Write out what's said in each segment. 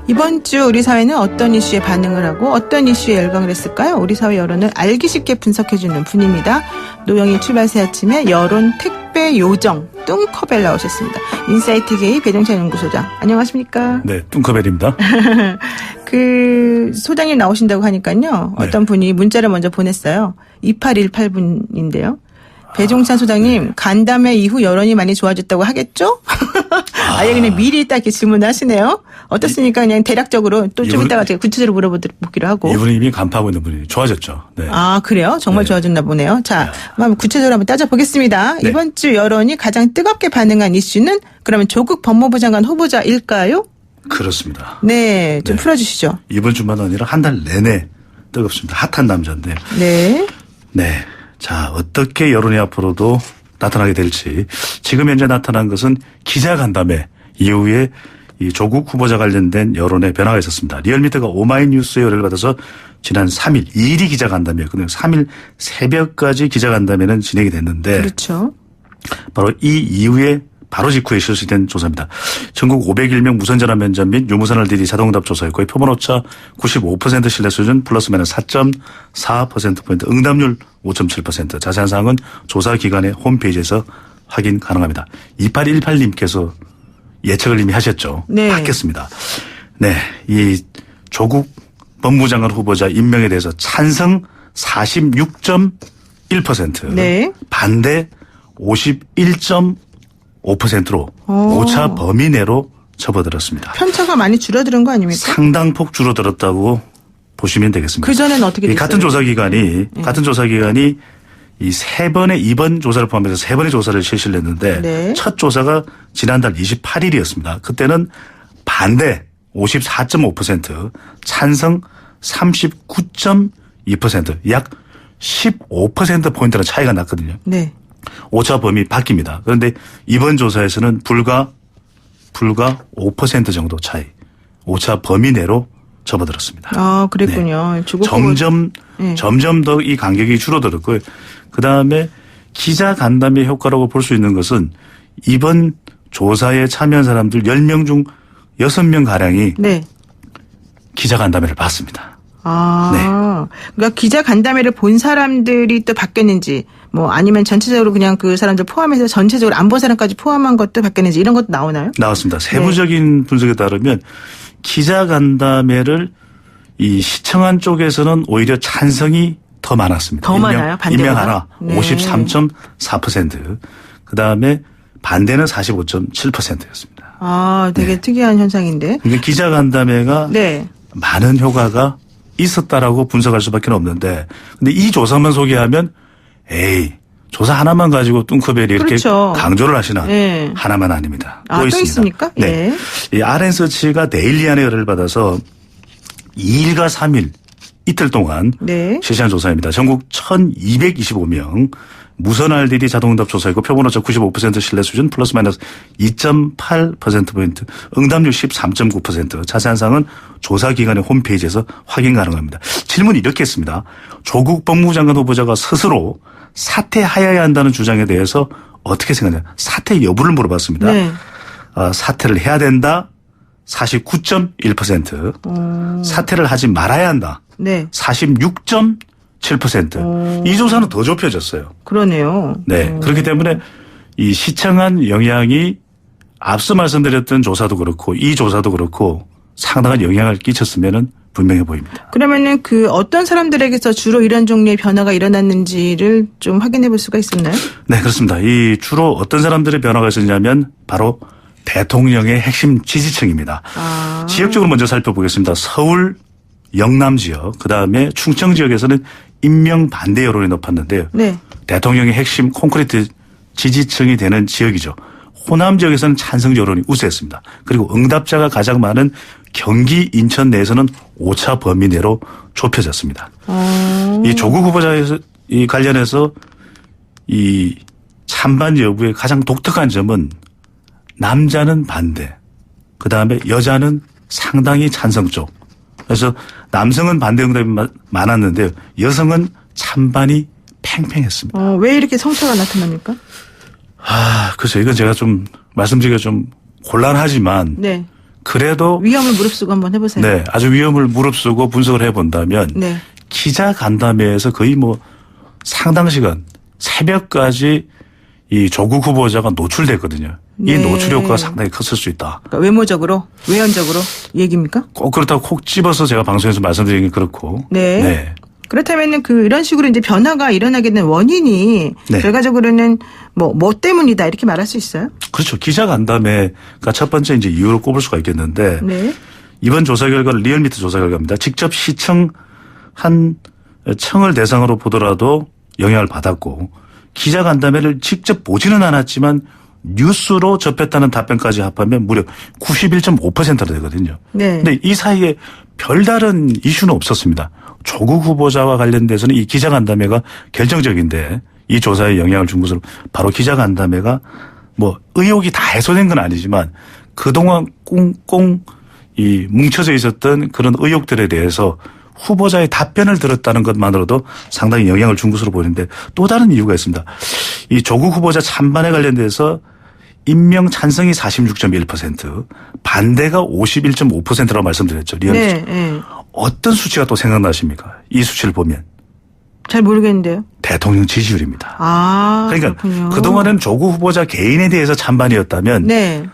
이번 주 우리 사회는 어떤 이슈에 반응을 하고 어떤 이슈에 열광을 했을까요? 우리 사회 여론을 알기 쉽게 분석해주는 분입니다. 노영희 출발새 아침에 여론 택배 요정 뚱커벨 나오셨습니다. 인사이트게이 배종찬 연구소장. 안녕하십니까? 네, 뚱커벨입니다. 그 소장님 나오신다고 하니까요. 어떤 분이 문자를 먼저 보냈어요. 2818분인데요. 배종찬 소장님, 간담회 이후 여론이 많이 좋아졌다고 하겠죠? 아예 그냥 미리 딱 이렇게 질문을 하시네요. 어떻습니까? 그냥 대략적으로 또 좀 이따가 제가 구체적으로 물어보기로 하고. 이분이 이미 간파하고 있는 분이 좋아졌죠. 네. 아, 그래요? 정말 네. 좋아졌나 보네요. 자, 한번 구체적으로 한번 따져보겠습니다. 네. 이번 주 여론이 가장 뜨겁게 반응한 이슈는 그러면 조국 법무부 장관 후보자일까요? 그렇습니다. 네, 좀 네. 풀어주시죠. 이번 주만 아니라 한 달 내내 뜨겁습니다. 핫한 남자인데. 네. 네. 자, 어떻게 여론이 앞으로도 나타나게 될지. 지금 현재 나타난 것은 기자간담회 이후에 이 조국 후보자 관련된 여론의 변화가 있었습니다. 리얼미터가 오마이뉴스의 의뢰를 받아서 지난 3일 2일이 기자간담회였거든요. 3일 새벽까지 기자간담회는 진행이 됐는데. 그렇죠. 바로 이 이후에 바로 직후에 실시된 조사입니다. 전국 501명 무선전화 면접 및 유무선을 들이 자동응답 조사였고요. 표본오차 95% 신뢰 수준 플러스 마이너스 4.4%포인트, 응답률 5.7%. 자세한 사항은 조사기관의 홈페이지에서 확인 가능합니다. 2818님께서 예측을 이미 하셨죠. 네. 받겠습니다. 네. 이 조국 법무부 장관 후보자 임명에 대해서 찬성 46.1%. 네. 반대 51.5%로 오차 범위 내로 접어들었습니다. 편차가 많이 줄어드는 거 아닙니까? 상당폭 줄어들었다고 보시면 되겠습니다. 그전에는 어떻게 됐어요? 같은 조사기관이 이 세 번의 이번 조사를 포함해서 세 번의 조사를 실시를 했는데 네. 첫 조사가 지난달 28일이었습니다. 그때는 반대 54.5%, 찬성 39.2%, 약 15%포인트는 차이가 났거든요. 네. 오차 범위 바뀝니다. 그런데 이번 조사에서는 불과 5% 정도 차이, 오차 범위 내로 접어들었습니다. 아, 그랬군요. 네. 조국 점점 더 이 간격이 줄어들었고요. 그다음에 기자 간담회 효과라고 볼 수 있는 것은 이번 조사에 참여한 사람들 10명 중 6명 가량이 네. 기자 간담회를 봤습니다. 아, 네. 그러니까 기자 간담회를 본 사람들이 또 바뀌었는지, 뭐 아니면 전체적으로 그냥 그 사람들 포함해서 전체적으로 안 본 사람까지 포함한 것도 바뀌었는지 이런 것도 나오나요? 나왔습니다. 세부적인 분석에 따르면 기자 간담회를 이 시청한 쪽에서는 오히려 찬성이 더 많았습니다. 더 많아요? 반대보다? 임명 하나 네. 53.4%. 그다음에 반대는 45.7%였습니다. 아, 되게 네. 특이한 현상인데. 그러니까 기자 간담회가 네. 많은 효과가 있었다라고 분석할 수밖에 없는데, 근데 이 조사만 소개하면 에이 조사 하나만 가지고 뚱커벨이 이렇게 그렇죠. 강조를 하시나. 네. 하나만 아닙니다. 아, 또 있습니까? 네. 이 RN서치가 데일리안의 의뢰를 받아서 2일과 3일 이틀 동안 네. 실시한 조사입니다. 전국 1225명 무선 RDD 자동응답 조사이고 표본오차 95% 신뢰 수준 플러스 마이너스 2.8%포인트, 응답률 13.9%. 자세한 사항은 조사기관의 홈페이지에서 확인 가능합니다. 질문이 이렇게 했습니다. 조국 법무부 장관 후보자가 스스로 사퇴하여야 한다는 주장에 대해서 어떻게 생각하냐. 사퇴 여부를 물어봤습니다. 네. 사퇴를 해야 된다 49.1%, 사퇴를 하지 말아야 한다 네. 46.7%. 이 조사는 더 좁혀졌어요. 그러네요. 네. 그렇기 때문에 이 시청한 영향이 앞서 말씀드렸던 조사도 그렇고 이 조사도 그렇고 상당한 영향을 끼쳤으면은 분명해 보입니다. 그러면은 그 어떤 사람들에게서 주로 이런 종류의 변화가 일어났는지를 좀 확인해 볼 수가 있었나요? 네, 그렇습니다. 이 주로 어떤 사람들의 변화가 있었냐면 바로 대통령의 핵심 지지층입니다. 아. 지역적으로 먼저 살펴보겠습니다. 서울, 영남 지역, 그다음에 충청 지역에서는 임명 반대 여론이 높았는데요. 네. 대통령의 핵심 콘크리트 지지층이 되는 지역이죠. 호남 지역에서는 찬성 여론이 우세했습니다. 그리고 응답자가 가장 많은 경기, 인천 내에서는 오차 범위 내로 좁혀졌습니다. 이 조국 후보자에서 이 관련해서 이 찬반 여부의 가장 독특한 점은 남자는 반대, 그다음에 여자는 상당히 찬성 쪽. 그래서 남성은 반대 응답이 많았는데요. 여성은 찬반이 팽팽했습니다. 왜 이렇게 성차가 나타납니까? 글쎄 이건 제가 좀 말씀드리기가 좀 곤란하지만 네. 그래도 위험을 무릅쓰고 한번 해보세요. 네, 아주 위험을 무릅쓰고 분석을 해본다면 네. 기자 간담회에서 거의 뭐 상당 시간 새벽까지 이 조국 후보자가 노출됐거든요. 네. 이 노출 효과가 상당히 컸을 수 있다. 그러니까 외모적으로, 외연적으로 얘기입니까? 꼭 그렇다고 콕 집어서 제가 방송에서 말씀드리긴 그렇고. 네. 네. 그렇다면은 이런 식으로 이제 변화가 일어나게 된 원인이 네. 결과적으로는 뭐 때문이다 이렇게 말할 수 있어요? 그렇죠. 기자 간담회가 첫 번째 이제 이유로 꼽을 수가 있겠는데 네. 이번 조사 결과는 리얼미터 조사 결과입니다. 직접 시청한 청을 대상으로 보더라도 영향을 받았고 기자 간담회를 직접 보지는 않았지만 뉴스로 접했다는 답변까지 합하면 무려 91.5%나 되거든요. 네. 근데 이 사이에 별다른 이슈는 없었습니다. 조국 후보자와 관련돼서는 이 기자간담회가 결정적인데 이 조사에 영향을 준 것으로 바로 기자간담회가 뭐 의혹이 다 해소된 건 아니지만 그동안 꽁꽁 이 뭉쳐져 있었던 그런 의혹들에 대해서 후보자의 답변을 들었다는 것만으로도 상당히 영향을 준 것으로 보이는데 또 다른 이유가 있습니다. 이 조국 후보자 찬반에 관련돼서 임명 찬성이 46.1%, 반대가 51.5%라고 말씀드렸죠. 네, 네. 어떤 수치가 또 생각나십니까? 이 수치를 보면. 잘 모르겠는데요. 대통령 지지율입니다. 그러니까 그렇군요. 그동안은 조국 후보자 개인에 대해서 찬반이었다면 네.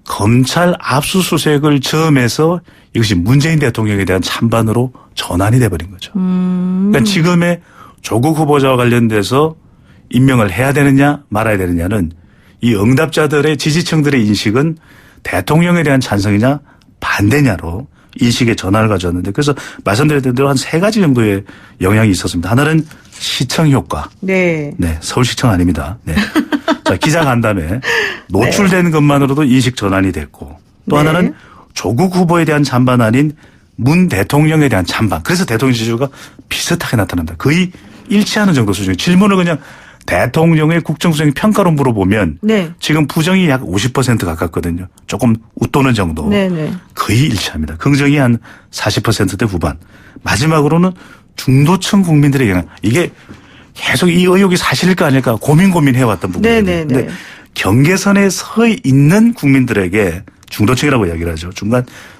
검찰 압수수색을 처음해서 이것이 문재인 대통령에 대한 찬반으로 전환이 돼버린 거죠. 그러니까 지금의 조국 후보자와 관련돼서 임명을 해야 되느냐 말아야 되느냐는 이 응답자들의 지지층들의 인식은 대통령에 대한 찬성이냐 반대냐로 인식의 전환을 가져왔는데 그래서 말씀드렸던 대로 한 세 가지 정도의 영향이 있었습니다. 하나는 시청 효과. 네. 네. 서울시청 아닙니다. 네. 자, 기자간담회 노출된 것만으로도 인식 전환이 됐고 또 네. 하나는 조국 후보에 대한 찬반 아닌 문 대통령에 대한 찬반. 그래서 대통령 지지율가 비슷하게 나타난다. 거의 일치하는 정도 수준. 질문을 그냥 대통령의 국정수행 평가로 물어보면 네. 지금 부정이 약 50% 가깝거든요. 조금 웃도는 정도. 네네. 거의 일치합니다. 긍정이 한 40%대 후반. 마지막으로는 중도층 국민들의 영향. 이게 계속 이 의혹이 사실일까 아닐까 고민해왔던 부분이에요. 네네네. 근데 경계선에 서 있는 국민들에게 중도층이라고 이야기를 하죠.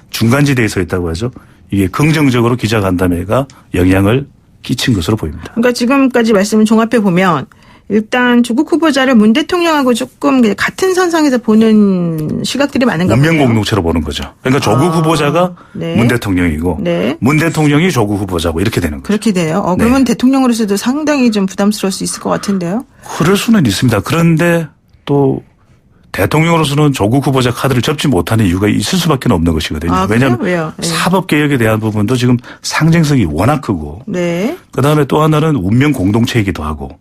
중간지대에 서 있다고 하죠. 이게 긍정적으로 기자간담회가 영향을 끼친 것으로 보입니다. 그러니까 지금까지 말씀을 종합해 보면 일단 조국 후보자를 문 대통령하고 조금 같은 선상에서 보는 시각들이 많은가 보네요. 운명공동체로 보는 거죠. 그러니까 조국 후보자가 네. 문 대통령이고 네. 문 대통령이 조국 후보자고 이렇게 되는 거죠. 그렇게 돼요. 그러면 대통령으로서도 상당히 좀 부담스러울 수 있을 것 같은데요. 그럴 수는 있습니다. 그런데 또 대통령으로서는 조국 후보자 카드를 접지 못하는 이유가 있을 수밖에 없는 것이거든요. 왜냐하면 왜요? 네. 사법개혁에 대한 부분도 지금 상징성이 워낙 크고 네. 그다음에 또 하나는 운명 공동체이기도 하고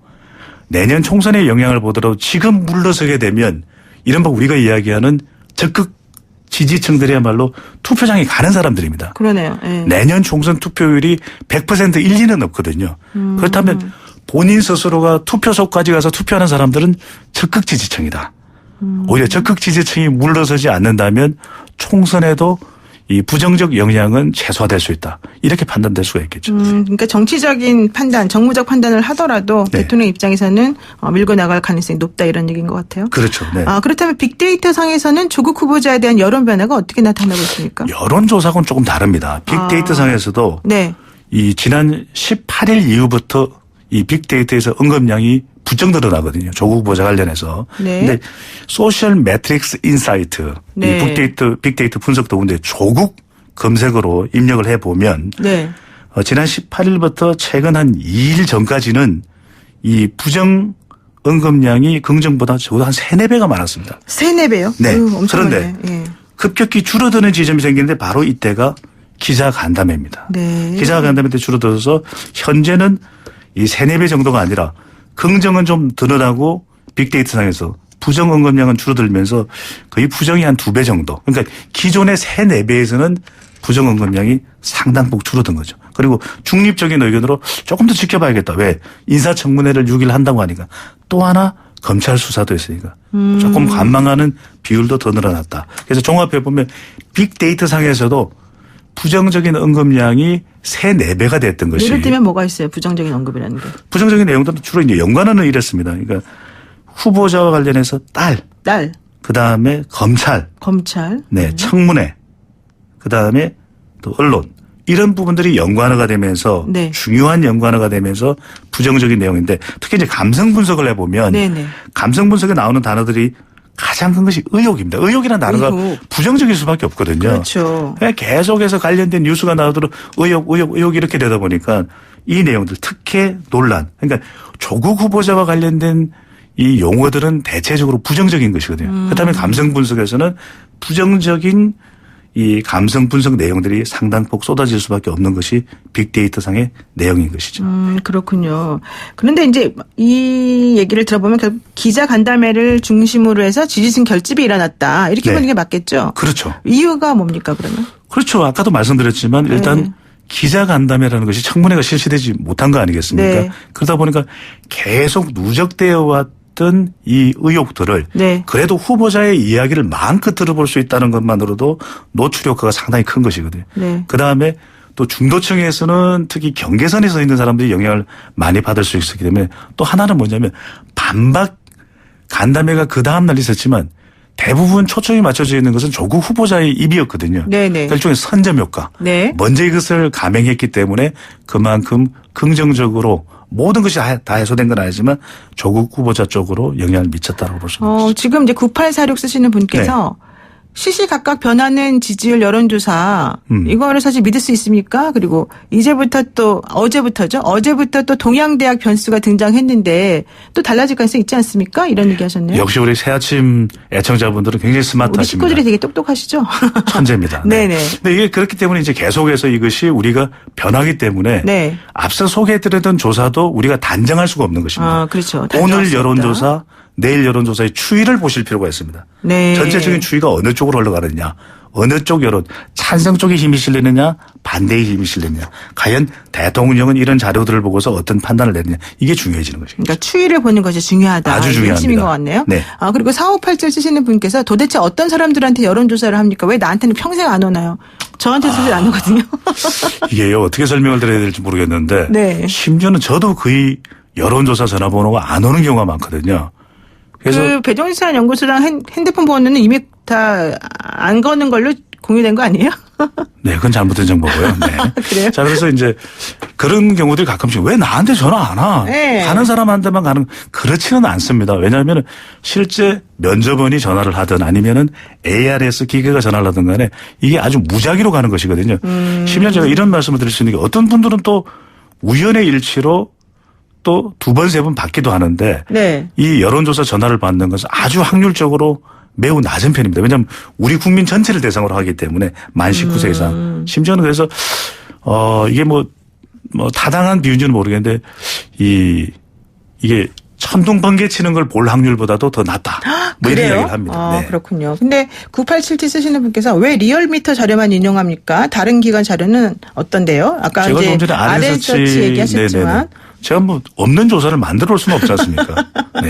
내년 총선의 영향을 보더라도 지금 물러서게 되면 이른바 우리가 이야기하는 적극 지지층들이야말로 투표장에 가는 사람들입니다. 그러네요. 네. 내년 총선 투표율이 100% 일리는 없거든요. 그렇다면 본인 스스로가 투표소까지 가서 투표하는 사람들은 적극 지지층이다. 오히려 적극 지지층이 물러서지 않는다면 총선에도 이 부정적 영향은 최소화될 수 있다. 이렇게 판단될 수가 있겠죠. 그러니까 정치적인 판단, 정무적 판단을 하더라도 네. 대통령 입장에서는 밀고 나갈 가능성이 높다 이런 얘기인 것 같아요. 그렇죠. 네. 그렇다면 빅데이터 상에서는 조국 후보자에 대한 여론 변화가 어떻게 나타나고 있습니까? 여론조사하고는 조금 다릅니다. 빅데이터 상에서도 네. 이 지난 18일 이후부터 이 빅데이터에서 언급량이 부쩍 늘어나거든요. 조국 후보자 관련해서. 네. 근데 소셜 매트릭스 인사이트 네. 이 빅데이터 분석 도구인데 조국 검색어로 입력을 해보면 네. 지난 18일부터 최근 한 2일 전까지는 이 부정 언급량이 긍정보다 적어도 한 3, 4배가 많았습니다. 3, 4배요? 네. 엄청 그런데 많네. 예. 급격히 줄어드는 지점이 생기는데 바로 이때가 기자간담회입니다. 네. 기자간담회 때 줄어들어서 현재는 이 3, 4배 정도가 아니라 긍정은 좀 드러나고 빅데이터 상에서 부정 언급량은 줄어들면서 거의 부정이 한 2배 정도. 그러니까 기존의 3, 4배에서는 부정 언급량이 상당폭 줄어든 거죠. 그리고 중립적인 의견으로 조금 더 지켜봐야겠다. 왜? 인사청문회를 6일 한다고 하니까 또 하나 검찰 수사도 있으니까 조금 관망하는 비율도 더 늘어났다. 그래서 종합해 보면 빅데이터 상에서도 부정적인 언급량이 3, 4배가 됐던 것이. 예를 들면 뭐가 있어요? 부정적인 언급이라는 게. 부정적인 내용들은 주로 이제 연관어는 이랬습니다. 그러니까 후보자와 관련해서 딸, 그다음에 검찰, 네, 청문회, 그다음에 또 언론 이런 부분들이 연관어가 되면서 네. 중요한 연관어가 되면서 부정적인 내용인데 특히 이제 감성 분석을 해보면 네네. 감성 분석에 나오는 단어들이 가장 큰 것이 의혹입니다. 의혹이라는 단어가 부정적일 수밖에 없거든요. 그렇죠. 계속해서 관련된 뉴스가 나오도록 의혹 이렇게 되다 보니까 이 내용들 특혜 논란 그러니까 조국 후보자와 관련된 이 용어들은 대체적으로 부정적인 것이거든요. 그다음에 감성 분석에서는 부정적인 이 감성 분석 내용들이 상당폭 쏟아질 수밖에 없는 것이 빅데이터상의 내용인 것이죠. 그렇군요. 그런데 이제 이 얘기를 들어보면 결국 기자 간담회를 중심으로 해서 지지층 결집이 일어났다. 이렇게 보는 게 맞겠죠? 그렇죠. 이유가 뭡니까 그러면? 그렇죠. 아까도 말씀드렸지만 일단 기자 간담회라는 것이 청문회가 실시되지 못한 거 아니겠습니까? 네. 그러다 보니까 계속 누적되어 왔던 이 의혹들을 그래도 후보자의 이야기를 마음껏 들어볼 수 있다는 것만으로도 노출 효과가 상당히 큰 것이거든요. 그다음에 또 중도층에서는 특히 경계선에 서 있는 사람들이 영향을 많이 받을 수 있었기 때문에 또 하나는 뭐냐면 반박 간담회가 그 다음 날 있었지만 대부분 초점이 맞춰져 있는 것은 조국 후보자의 입이었거든요. 그러니까 일종의 선점 효과. 먼저 이것을 감행했기 때문에 그만큼 긍정적으로 모든 것이 다 해소된 건 아니지만 조국 후보자 쪽으로 영향을 미쳤다고 볼 수 있는 것이죠. 지금 이제 9846 쓰시는 분께서 시시각각 변하는 지지율 여론조사 이거를 사실 믿을 수 있습니까? 그리고 이제부터 또 어제부터죠. 어제부터 또 동양대학 변수가 등장했는데 또 달라질 가능성이 있지 않습니까? 이런 얘기 하셨네요. 역시 우리 새아침 애청자분들은 굉장히 스마트하십니다. 우리 식구들이 되게 똑똑하시죠? 천재입니다. 네네. 근데 이게 그렇기 때문에 이제 계속해서 이것이 우리가 변하기 때문에 앞서 소개해드렸던 조사도 우리가 단정할 수가 없는 것입니다. 그렇죠. 오늘 여론조사 내일 여론조사의 추이를 보실 필요가 있습니다. 전체적인 추이가 어느 쪽으로 흘러가느냐. 어느 쪽 여론. 찬성 쪽에 힘이 실리느냐 반대의 힘이 실리느냐. 과연 대통령은 이런 자료들을 보고서 어떤 판단을 내느냐. 이게 중요해지는 것입니다. 그러니까 추이를 보는 것이 중요하다. 아주 중요합니다. 핵심인 것 같네요. 그리고 4587 쓰시는 분께서 도대체 어떤 사람들한테 여론조사를 합니까? 왜 나한테는 평생 안 오나요? 저한테도 사실 안 오거든요. 이게요. 어떻게 설명을 드려야 될지 모르겠는데 심지어는 저도 거의 여론조사 전화번호가 안 오는 경우가 많거든요. 그래서 그 배종찬 연구소랑 핸드폰 번호는 이미 다 안 거는 걸로 공유된 거 아니에요? 네, 그건 잘못된 정보고요. 그래요? 자, 그래서 이제 그런 경우들이 가끔씩 왜 나한테 전화 안 와? 가는 사람한테만 가는 그렇지는 않습니다. 왜냐하면 실제 면접원이 전화를 하든 아니면은 ARS 기계가 전화를 하든 간에 이게 아주 무작위로 가는 것이거든요. 심지어 제가 이런 말씀을 드릴 수 있는 게 어떤 분들은 또 우연의 일치로 또 2번, 3번 받기도 하는데 이 여론조사 전화를 받는 것은 아주 확률적으로 매우 낮은 편입니다. 왜냐하면 우리 국민 전체를 대상으로 하기 때문에 만 19세 이상. 심지어는 그래서 이게 뭐 타당한 비유인지는 모르겠는데 이게 천둥 번개 치는 걸 볼 확률보다도 더 낮다. 뭐 이런 이야기를 합니다. 그렇군요. 근데 9877 쓰시는 분께서 왜 리얼미터 자료만 인용합니까? 다른 기관 자료는 어떤데요? 아까 제가 이제 좀 전에 RS서치 얘기하셨지만 제가 뭐 없는 조사를 만들어 올 수는 없지 않습니까?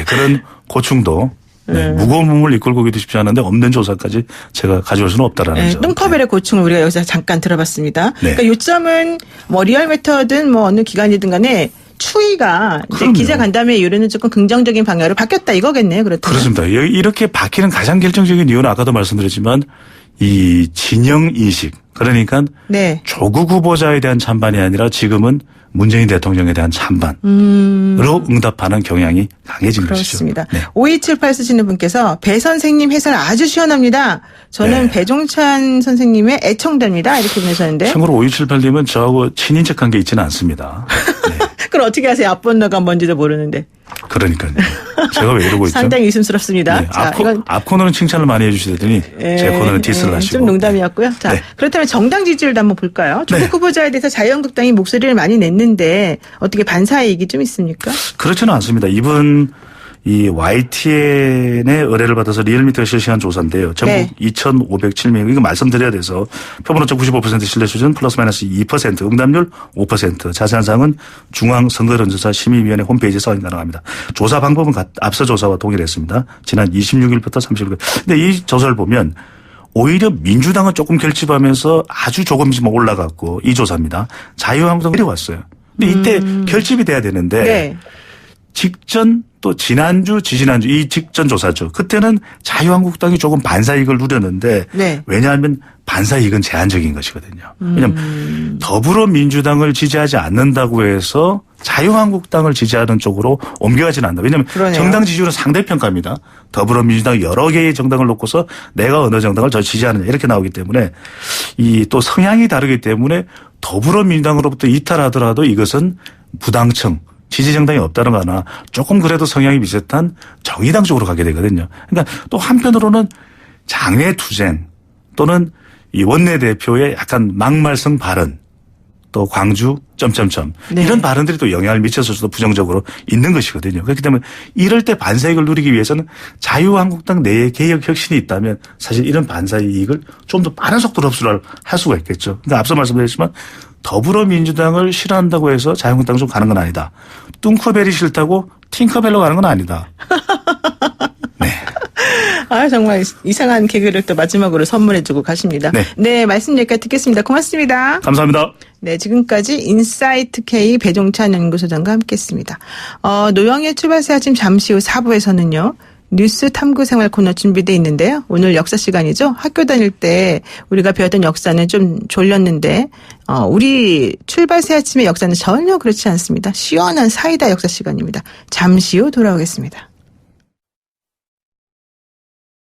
그런 고충도 무거운 몸을 이끌고 오기도 쉽지 않은데 없는 조사까지 제가 가져올 수는 없다라는 점. 똥커벨의 고충을 우리가 여기서 잠깐 들어봤습니다. 그러니까 요점은 뭐 리얼미터든 뭐 어느 기관이든 간에 추이가 이제 기자 간담회 이후로는 조금 긍정적인 방향으로 바뀌었다 이거겠네요. 그렇다면. 그렇습니다. 이렇게 바뀌는 가장 결정적인 이유는 아까도 말씀드렸지만 이 진영 인식. 그러니까 조국 후보자에 대한 찬반이 아니라 지금은 문재인 대통령에 대한 찬반으로 응답하는 경향이 강해진 그렇습니다. 것이죠. 5278 쓰시는 분께서 배 선생님 해설 아주 시원합니다. 저는 배종찬 선생님의 애청자입니다. 이렇게 보내셨는데. 참고로 5278님은 저하고 친인척 관계 있지는 않습니다. 그럼 어떻게 하세요? 앞번호가 뭔지도 모르는데. 그러니까요. 제가 왜 이러고 있죠? 상당히 의심스럽습니다. 자, 앞 코너는 칭찬을 많이 해주시더니 제 코너는 디스를 하시고. 좀 농담이었고요. 자, 그렇다면 정당 지지율도 한번 볼까요? 조국 후보자에 대해서 자유한국당이 목소리를 많이 냈는데 어떻게 반사의 얘기 좀 있습니까? 그렇지는 않습니다. 이분 이 YTN의 의뢰를 받아서 리얼미터가 실시한 조사인데요. 전국 2,507명. 이거 말씀드려야 돼서 표본오차 95% 신뢰 수준 플러스 마이너스 2%, 응답률 5%. 자세한 사항은 중앙선거여론조사 심의위원회 홈페이지에서 확인 가능합니다. 조사 방법은 앞서 조사와 동일했습니다. 지난 26일부터 30일까지. 근데 이 조사를 보면 오히려 민주당은 조금 결집하면서 아주 조금씩 올라갔고 이 조사입니다. 자유한국당 내려왔어요. 근데 이때 결집이 돼야 되는데 네. 직전 또 지난주 지지난주 이 직전 조사죠. 그때는 자유한국당이 조금 반사이익을 누렸는데 네. 왜냐하면 반사이익은 제한적인 것이거든요. 왜냐하면 더불어민주당을 지지하지 않는다고 해서 자유한국당을 지지하는 쪽으로 옮겨가지는 않는다. 왜냐하면 그러네요. 정당 지지율은 상대평가입니다. 더불어민주당 여러 개의 정당을 놓고서 내가 어느 정당을 더 지지하느냐 이렇게 나오기 때문에 이 또 성향이 다르기 때문에 더불어민주당으로부터 이탈하더라도 이것은 부당층 지지정당이 없다는 거나 조금 그래도 성향이 비슷한 정의당 쪽으로 가게 되거든요. 그러니까 또 한편으로는 장외투쟁 또는 이 원내대표의 약간 막말성 발언 또 광주 점점점 네. 이런 발언들이 또 영향을 미쳐서도 부정적으로 있는 것이거든요. 그렇기 때문에 이럴 때 반사이익을 누리기 위해서는 자유한국당 내에 개혁 혁신이 있다면 사실 이런 반사이익을 좀 더 빠른 속도로 흡수를 할 수가 있겠죠. 그러니까 앞서 말씀드렸지만 더불어민주당을 싫어한다고 해서 자유한국당 좀 가는 건 아니다. 뚱커벨이 싫다고 팅커벨로 가는 건 아니다. 네. 아, 정말 이상한 개그를 또 마지막으로 선물해주고 가십니다. 네. 네, 말씀 여기까지 듣겠습니다. 고맙습니다. 감사합니다. 네, 지금까지 인사이트 K 배종찬 연구소장과 함께했습니다. 노영의 출발새 아침 잠시 후 4부에서는요. 뉴스 탐구 생활 코너 준비되어 있는데요. 오늘 역사 시간이죠. 학교 다닐 때 우리가 배웠던 역사는 좀 졸렸는데 우리 출발새 아침의 역사는 전혀 그렇지 않습니다. 시원한 사이다 역사 시간입니다. 잠시 후 돌아오겠습니다.